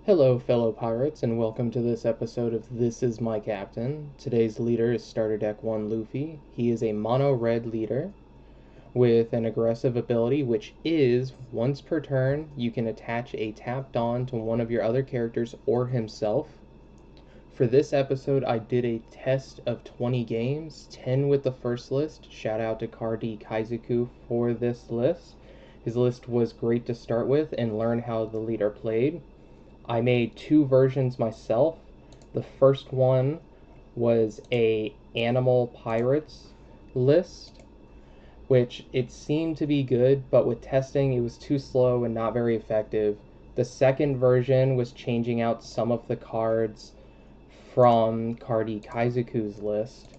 Hello, fellow pirates, and welcome to this episode of This Is My Captain. Today's leader is Starter Deck 1 Luffy. He is a mono red leader with an aggressive ability, which is once per turn, you can attach a tapped on to one of your other characters or himself. For this episode, I did a test of 20 games, 10 with the first list. Shout out to Cardi Kaizuku for this list. His list was great to start with and learn how the leader played. I made two versions myself. The first one was a animal pirates list, which it seemed to be good, but with testing it was too slow and not very effective. The second version was changing out some of the cards from Cardi Kaizuku's list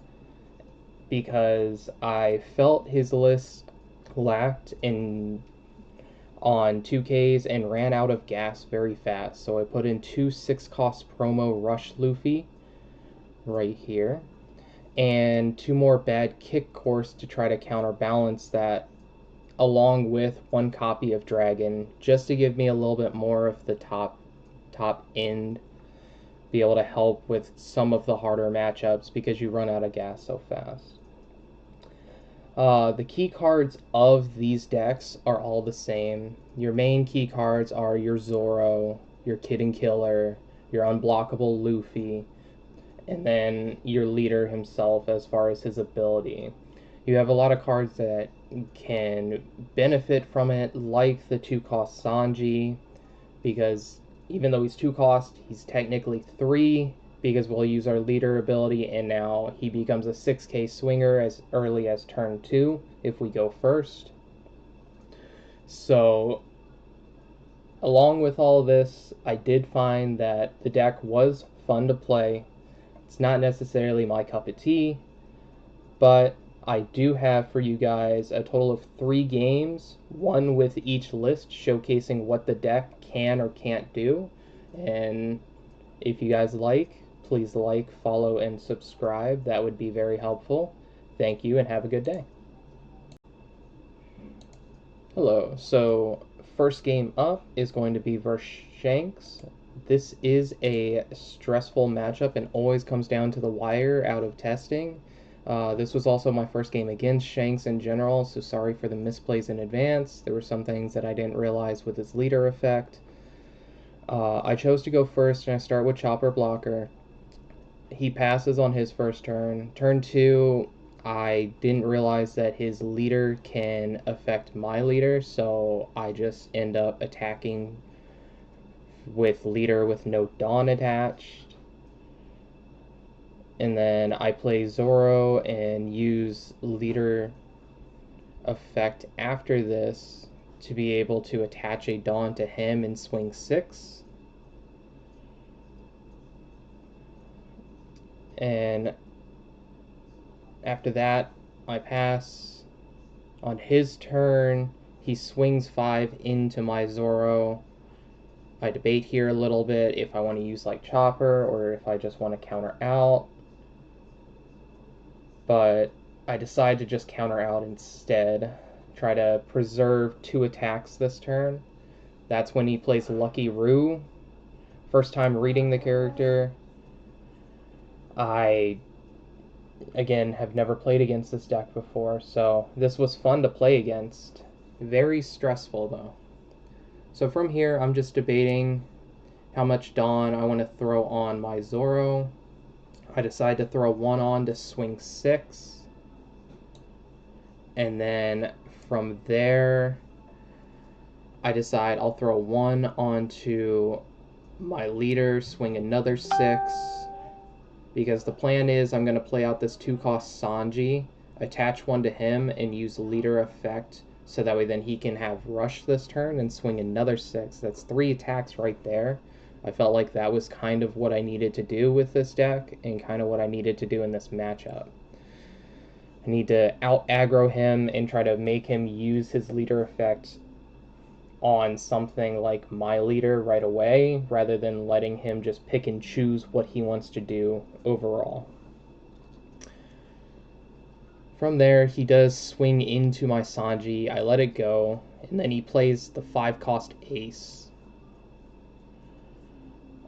because I felt his list lacked on 2Ks and ran out of gas very fast, so I put in two 6-cost promo Rush Luffy right here and two more bad kick course to try to counterbalance that, along with one copy of Dragon, just to give me a little bit more of the top end, be able to help with some of the harder matchups because you run out of gas so fast. The key cards of these decks are all the same. Your main key cards are your Zoro, your Kid and Killer, your unblockable Luffy, and then your leader himself as far as his ability. You have a lot of cards that can benefit from it, like the 2-cost Sanji, because even though he's 2-cost, he's technically 3, because we'll use our leader ability, and now he becomes a 6k swinger as early as turn 2 if we go first. So along with all this, I did find that the deck was fun to play. It's not necessarily my cup of tea, but I do have for you guys a total of 3 games, one with each list showcasing what the deck can or can't do. And if you guys please like, follow, and subscribe. That would be very helpful. Thank you and have a good day. Hello, so first game up is going to be versus Shanks. This is a stressful matchup and always comes down to the wire out of testing. This was also my first game against Shanks in general, so sorry for the misplays in advance. There were some things that I didn't realize with his leader effect. I chose to go first, and I start with Chopper Blocker. He passes on his first turn. Turn 2, I didn't realize that his leader can affect my leader, so I just end up attacking with leader with no Dawn attached. And then I play Zoro and use leader effect after this to be able to attach a Dawn to him and swing 6. And after that, I pass. On his turn, he swings 5 into my Zoro. I debate here a little bit if I want to use like Chopper or if I just want to counter out. But I decide to just counter out instead. Try to preserve 2 attacks this turn. That's when he plays Lucky Roo. First time reading the character. I, again, have never played against this deck before, so this was fun to play against. Very stressful, though. So from here, I'm just debating how much Dawn I want to throw on my Zoro. I decide to throw 1 on to swing 6. And then from there, I decide I'll throw 1 onto my leader, swing another 6. Because the plan is I'm going to play out this 2-cost Sanji, attach 1 to him, and use leader effect, so that way then he can have rush this turn and swing another 6. That's 3 attacks right there. I felt like that was kind of what I needed to do with this deck, and kind of what I needed to do in this matchup. I need to out-aggro him and try to make him use his leader effect on something like my leader right away, rather than letting him just pick and choose what he wants to do overall. From there, he does swing into my Sanji. I let it go, and then he plays the 5-cost Ace.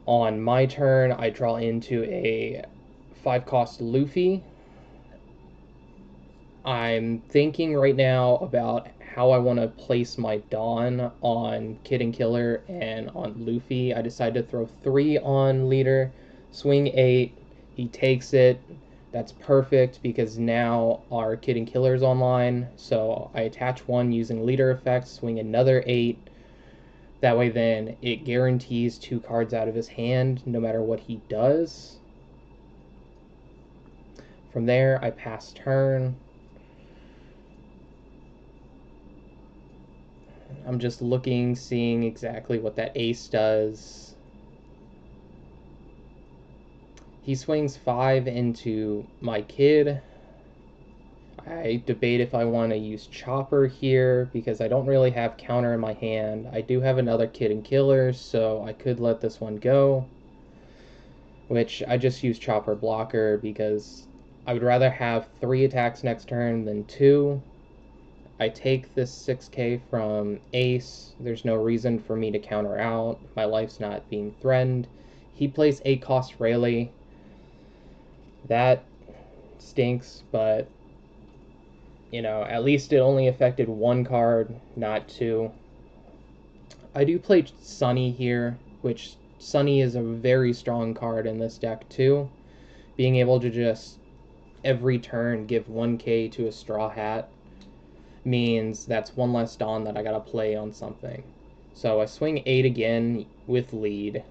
On my turn, I draw into a 5-cost Luffy. I'm thinking right now about how I want to place my Dawn on Kid and Killer and on Luffy. I decided to throw 3 on leader, swing 8, he takes it. That's perfect because now our Kid and Killer is online. So I attach 1 using leader effect, swing another 8. That way then it guarantees 2 cards out of his hand no matter what he does. From there, I pass turn. I'm just looking, seeing exactly what that ace does. He swings 5 into my kid. I debate if I want to use Chopper here because I don't really have counter in my hand. I do have another Kid and Killer, so I could let this one go. Which I just use Chopper Blocker because I would rather have 3 attacks next turn than 2. I take this 6k from Ace. There's no reason for me to counter out. My life's not being threatened. He plays 8-cost Rayleigh. That stinks, but at least it only affected 1 card, not 2. I do play Sunny here, which Sunny is a very strong card in this deck too. Being able to just every turn give 1k to a Straw Hat means that's 1 less Dawn that I gotta play on something. So I swing 8 again with lead.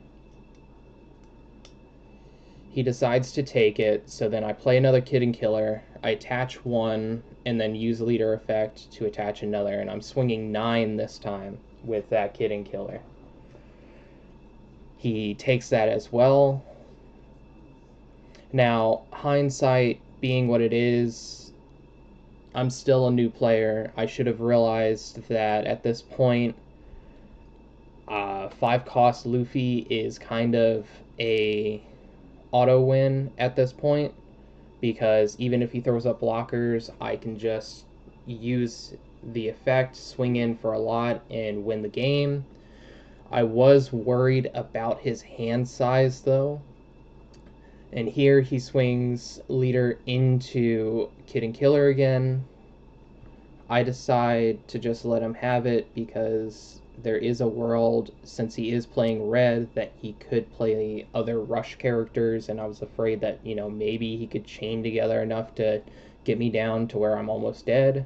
He decides to take it, so then I play another Kid and Killer. I attach 1 and then use leader effect to attach another, and I'm swinging 9 this time with that Kid and Killer. He takes that as well. Now, hindsight being what it is, I'm still a new player. I should have realized that at this point, 5-cost Luffy is kind of a auto win at this point, because even if he throws up blockers, I can just use the effect, swing in for a lot, and win the game. I was worried about his hand size though, and here he swings leader into Kid and Killer again. I decide to just let him have it because there is a world, since he is playing red, that he could play other rush characters, and I was afraid that, maybe he could chain together enough to get me down to where I'm almost dead.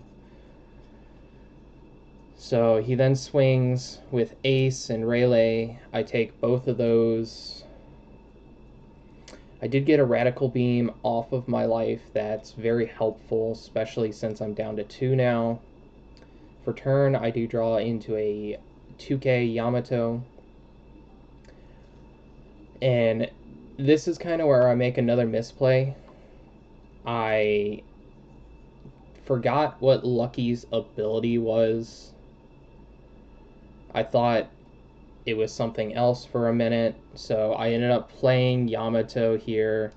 So he then swings with Ace and Rayleigh. I take both of those. I did get a Radical Beam off of my life. That's very helpful, especially since I'm down to 2 now. For turn, I do draw into a 2k Yamato. And this is kind of where I make another misplay. I forgot what Lucky's ability was. I thought it was something else for a minute, so I ended up playing Yamato here,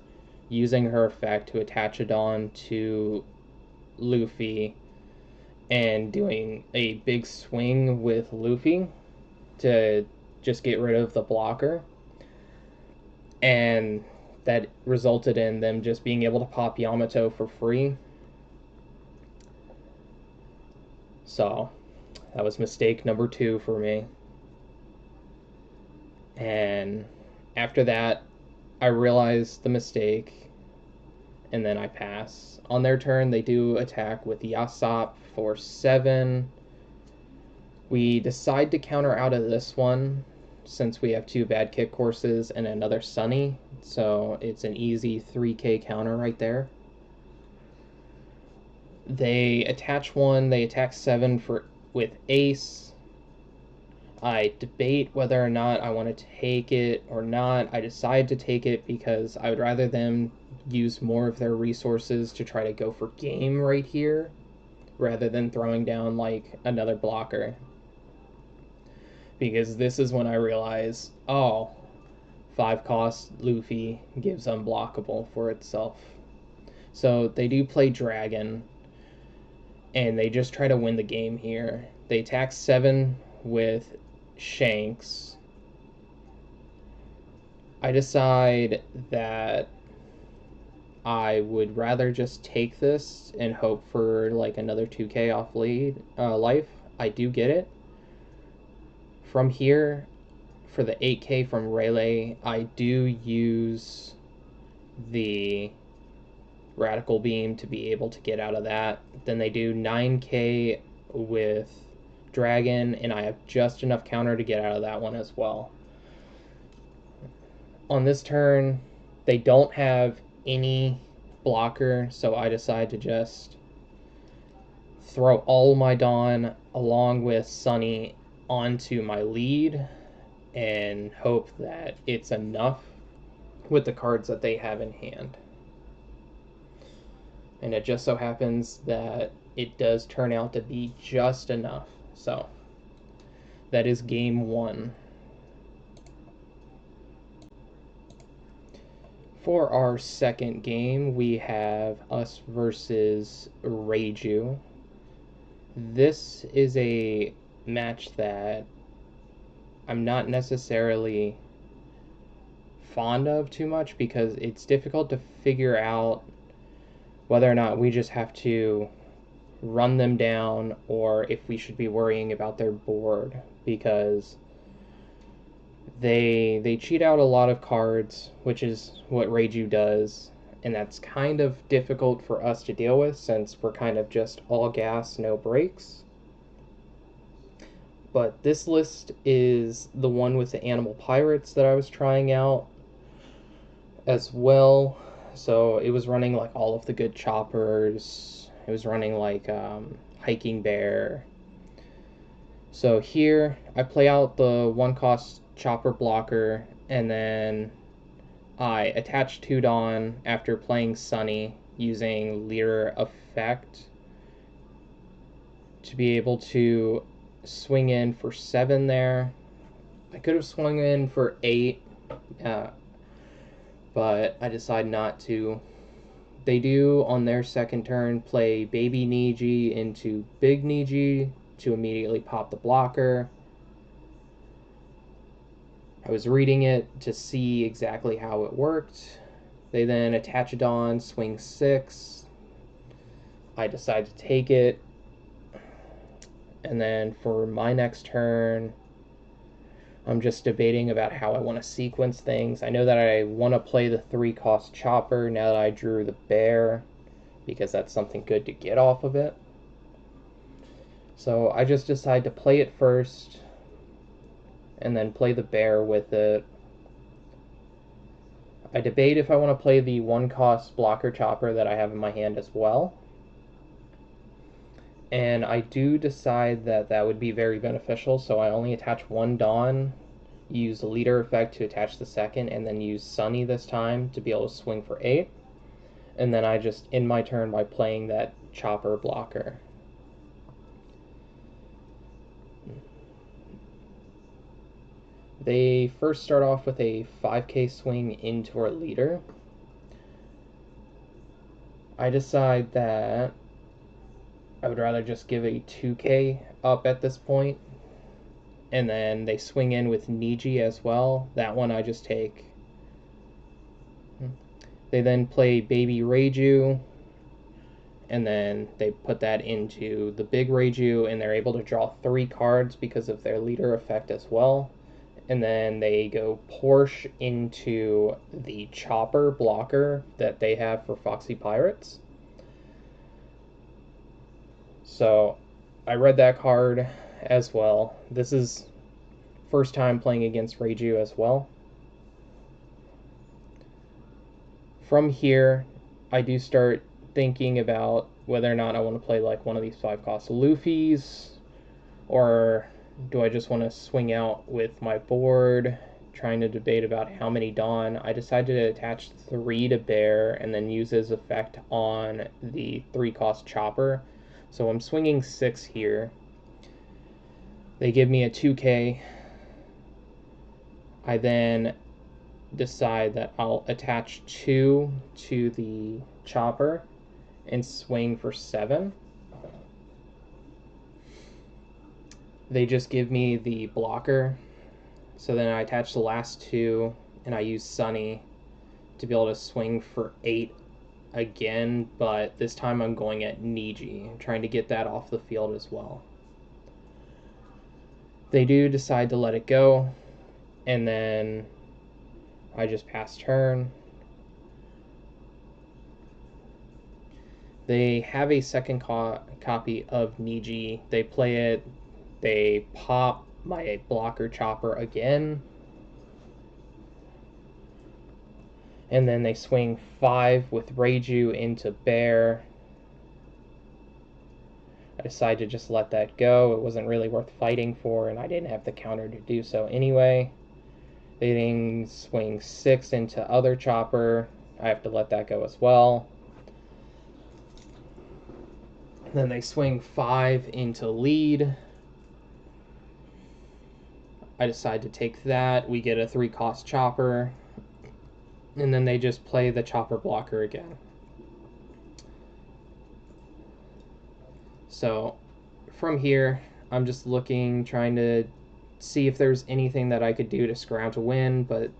using her effect to attach a Dawn to Luffy, and doing a big swing with Luffy to just get rid of the blocker. And that resulted in them just being able to pop Yamato for free. So that was mistake number 2 for me. And after that, I realized the mistake, and then I pass. On their turn, they do attack with Yasop for 7. We decide to counter out of this one, since we have 2 bad kick courses and another Sunny, so it's an easy 3k counter right there. They attach 1, they attack 7 with Ace. I debate whether or not I want to take it or not. I decide to take it because I would rather them use more of their resources to try to go for game right here, rather than throwing down like another blocker. Because this is when I realize, 5-cost Luffy gives unblockable for itself. So they do play Dragon, and they just try to win the game here. They attack 7 with Shanks. I decide that I would rather just take this and hope for like another 2k off life. I do get it. From here, for the 8k from Rayleigh, I do use the Radical Beam to be able to get out of that. Then they do 9k with Dragon, and I have just enough counter to get out of that one as well. On this turn, they don't have any blocker, so I decide to just throw all my Dawn along with Sunny onto my lead and hope that it's enough with the cards that they have in hand. And it just so happens that it does turn out to be just enough. So that is game one. For our second game, we have us versus Reiju. This is a match that I'm not necessarily fond of too much because it's difficult to figure out whether or not we just have to run them down or if we should be worrying about their board, because they cheat out a lot of cards, which is what Reiju does, and that's kind of difficult for us to deal with since we're kind of just all gas, no brakes. But this list is the one with the animal pirates that I was trying out as well. So it was running like all of the good choppers. It was running like hiking bear. So here I play out the 1-cost chopper blocker, and then I attach 2 Dawn after playing Sunny using Leader Effect to be able to swing in for 7 there. I could have swung in for 8, but I decide not to. They do, on their second turn, play Baby Niji into Big Niji to immediately pop the blocker. I was reading it to see exactly how it worked. They then attach a Dawn, swing 6. I decide to take it. And then for my next turn, I'm just debating about how I want to sequence things. I know that I want to play the 3-cost chopper now that I drew the bear, because that's something good to get off of it. So I just decide to play it first and then play the bear with it. I debate if I want to play the 1-cost blocker chopper that I have in my hand as well. And I do decide that that would be very beneficial, so I only attach 1 Dawn, use the Leader Effect to attach the second, and then use Sunny this time to be able to swing for 8. And then I just end my turn by playing that chopper blocker. They first start off with a 5k swing into our leader. I decide that I would rather just give a 2k up at this point. And then they swing in with Niji as well. That one I just take. They then play Baby Reiju, and then they put that into the big Reiju, and they're able to draw 3 cards because of their Leader Effect as well. And then they go Porsche into the chopper blocker that they have for Foxy Pirates. So I read that card as well. This is first time playing against Reiju as well. From here, I do start thinking about whether or not I want to play like one of these 5-cost Luffys, or do I just want to swing out with my board, trying to debate about how many Dawn. I decided to attach 3 to bear and then use his effect on the 3-cost chopper. So I'm swinging 6 here. They give me a 2k. I then decide that I'll attach 2 to the chopper and swing for 7. They just give me the blocker, so then I attach the last 2 and I use Sunny to be able to swing for 8 again, but this time I'm going at Niji. I'm trying to get that off the field as well. They do decide to let it go, and then I just pass turn. They have a second copy of Niji. They play it. They pop my blocker chopper again. And then they swing 5 with Reiju into Bear. I decided to just let that go. It wasn't really worth fighting for, and I didn't have the counter to do so anyway. They then swing 6 into other chopper. I have to let that go as well. Then they swing 5 into lead. I decide to take that. We get a 3-cost chopper. And then they just play the chopper blocker again. So from here, I'm just looking, trying to see if there's anything that I could do to scrounge a win, but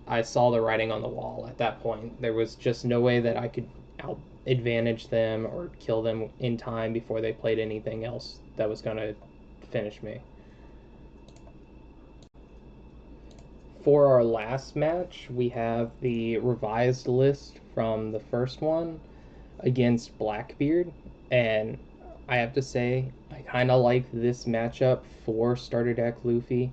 I saw the writing on the wall at that point. There was just no way that I could out advantage them or kill them in time before they played anything else that was going to finish me. For our last match, we have the revised list from the first one against Blackbeard, and I have to say, I kind of like this matchup for starter deck Luffy.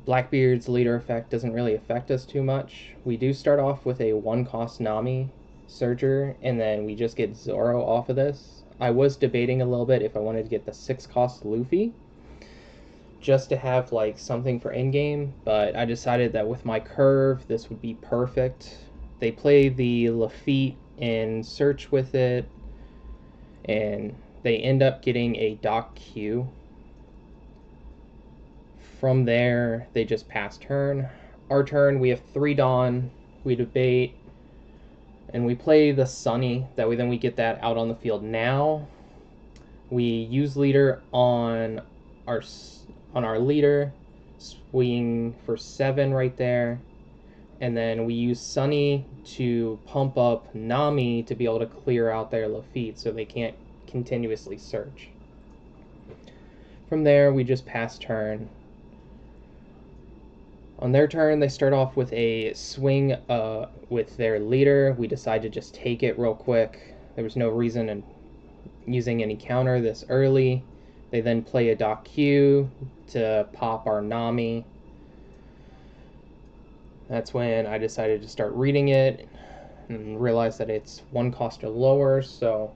Blackbeard's leader effect doesn't really affect us too much. We do start off with a 1-cost Nami Surger, and then we just get Zoro off of this. I was debating a little bit if I wanted to get the 6-cost Luffy, just to have like something for endgame, but I decided that with my curve, this would be perfect. They play the Lafitte and search with it, and they end up getting a Doc Q. From there, they just pass turn. Our turn, we have 3 Dawn, we debate, and we play the Sunny. That way then we get that out on the field now. We use leader on our leader, swing for 7 right there, and then we use Sunny to pump up Nami to be able to clear out their Lafitte so they can't continuously search. From there, we just pass turn. On their turn, they start off with a swing with their leader. We decide to just take it real quick. There was no reason in using any counter this early. They then play a Doc Q to pop our Nami. That's when I decided to start reading it and realized that it's 1 cost or lower. So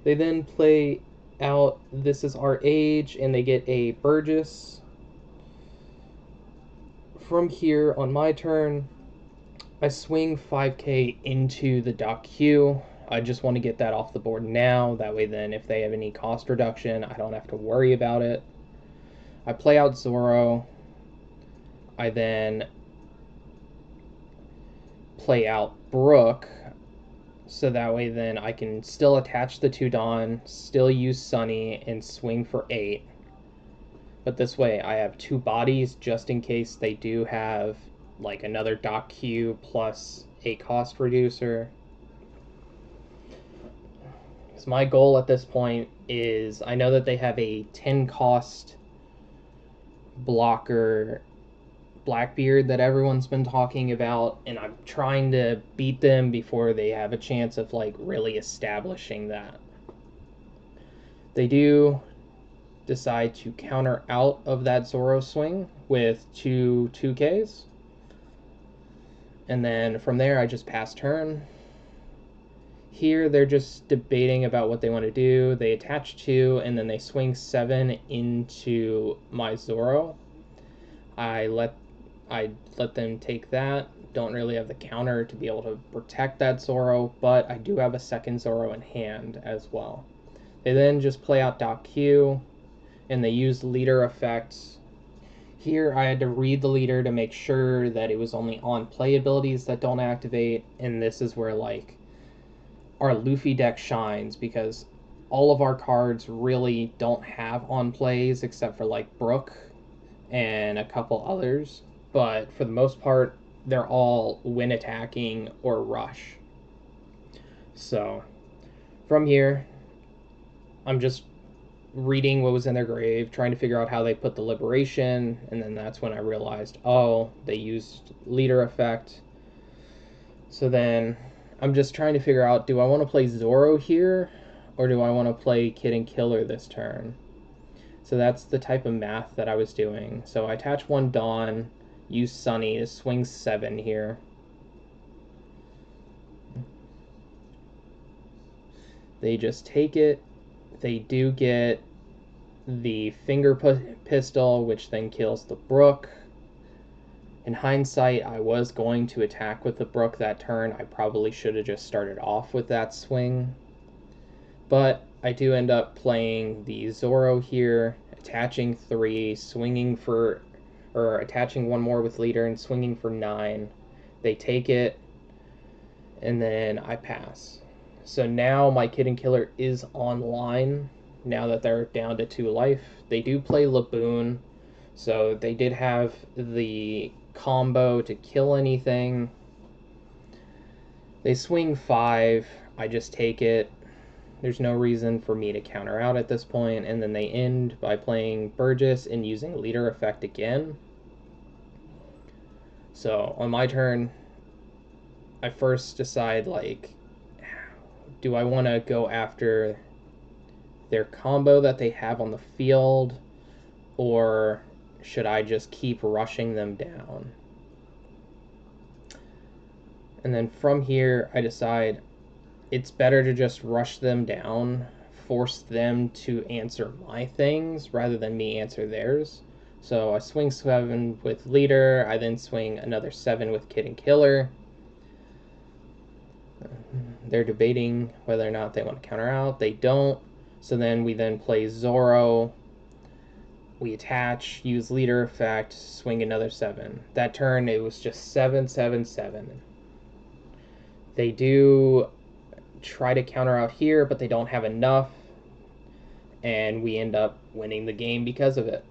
they then play out This Is Our Age, and they get a Burgess. From here, on my turn, I swing 5k into the Doc Q. I just want to get that off the board now. That way then if they have any cost reduction, I don't have to worry about it. I play out Zoro. I then play out Brook, so that way then I can still attach the 2 Dawn, still use Sunny, and swing for 8. But this way I have 2 bodies just in case they do have like another Doc Q plus a cost reducer. So my goal at this point is, I know that they have a 10 cost blocker Blackbeard that everyone's been talking about, and I'm trying to beat them before they have a chance of like really establishing that. They do decide to counter out of that Zoro swing with 2 2Ks. And then from there, I just pass turn. Here, they're just debating about what they want to do. They attach 2, and then they swing 7 into my Zoro. I let them take that. Don't really have the counter to be able to protect that Zoro, but I do have a second Zoro in hand as well. They then just play out Doc Q, and they use leader effects. Here I had to read the leader to make sure that it was only on play abilities that don't activate, and this is where like our Luffy deck shines, because all of our cards really don't have on plays except for like Brook and a couple others. but for the most part, they're all win attacking or rush. So from here, I'm just reading what was in their grave, trying to figure out how they put the liberation, and then that's when I realized, oh, they used leader effect. So then I'm just trying to figure out, do I want to play Zoro here, or do I want to play Kid and Killer this turn? So that's the type of math that I was doing. So I attach one Dawn, use Sunny to swing 7 here. They just take it. They do get the finger pistol, which then kills the Brook. In hindsight, I was going to attack with the Brook that turn. I probably should have just started off with that swing. But I do end up playing the Zoro here, attaching 3, swinging for, or attaching one more with leader and swinging for 9. They take it, and then I pass. So now my Kid and Killer is online, now that they're down to 2 life. They do play Laboon, so they did have the combo to kill anything. They swing 5, I just take it. There's no reason for me to counter out at this point, and then they end by playing Burgess and using leader effect again. So on my turn, I first decide, like, do I want to go after their combo that they have on the field, or should I just keep rushing them down? And then from here, I decide it's better to just rush them down, force them to answer my things rather than me answer theirs. So I swing 7 with leader, I then swing another 7 with Kid and Killer. They're debating whether or not they want to counter out. They don't. So then we then play Zoro. We attach, use leader effect, swing another 7. That turn, it was just 7, 7, 7. They do try to counter out here, but they don't have enough, and we end up winning the game because of it.